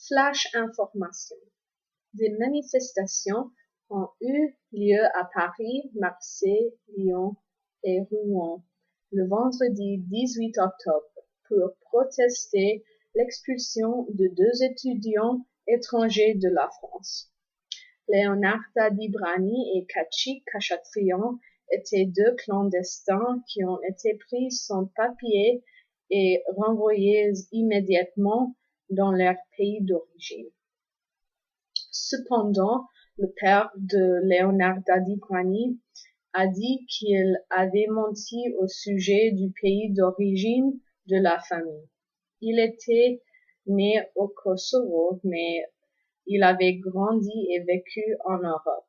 Flash information. Des manifestations ont eu lieu à Paris, Marseille, Lyon et Rouen le vendredi 18 octobre pour protester l'expulsion de 2 étudiants étrangers de la France. Leonarda Dibrani et Khatchik Khachatrian étaient 2 clandestins qui ont été pris sans papier et renvoyés immédiatement dans leur pays d'origine. Cependant, le père de Leonarda Dibrani a dit qu'il avait menti au sujet du pays d'origine de la famille. Il était né au Kosovo, mais il avait grandi et vécu en Europe.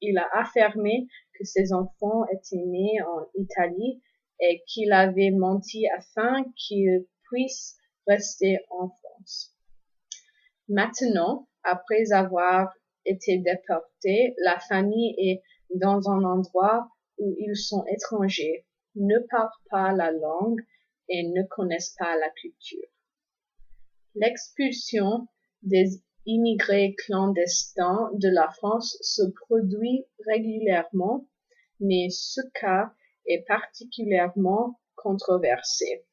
Il a affirmé que ses enfants étaient nés en Italie et qu'il avait menti afin qu'ils puissent rester en France. Maintenant, après avoir été déportés, la famille est dans un endroit où ils sont étrangers, ne parlent pas la langue et ne connaissent pas la culture. L'expulsion des immigrés clandestins de la France se produit régulièrement, mais ce cas est particulièrement controversé.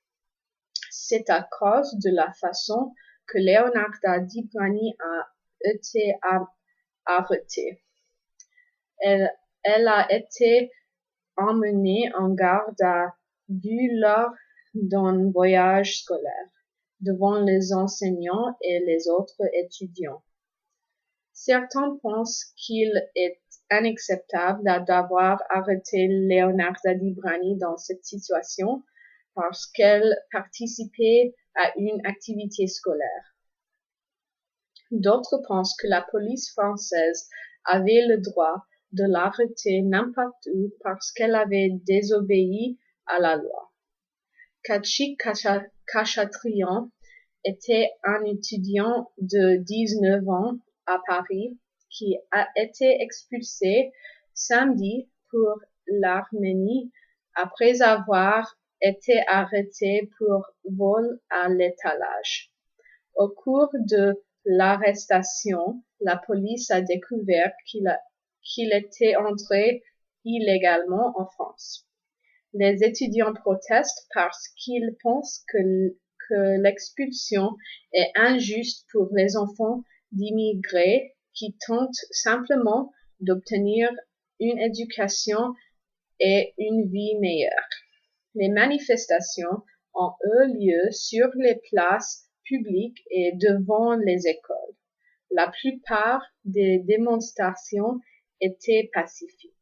C'est à cause de la façon que Leonarda Dibrani a été arrêtée. Elle a été emmenée en garde à vue lors d'un voyage scolaire, devant les enseignants et les autres étudiants. Certains pensent qu'il est inacceptable d'avoir arrêté Leonarda Dibrani dans cette situation parce qu'elle participait à une activité scolaire. D'autres pensent que la police française avait le droit de l'arrêter n'importe où parce qu'elle avait désobéi à la loi. Khatchik Khachatrian était un étudiant de 19 ans à Paris qui a été expulsé samedi pour l'Arménie après avoir été arrêté pour vol à l'étalage. Au cours de l'arrestation, la police a découvert qu'il était entré illégalement en France. Les étudiants protestent parce qu'ils pensent que l'expulsion est injuste pour les enfants d'immigrés qui tentent simplement d'obtenir une éducation et une vie meilleure. Les manifestations ont eu lieu sur les places publiques et devant les écoles. La plupart des démonstrations étaient pacifiques.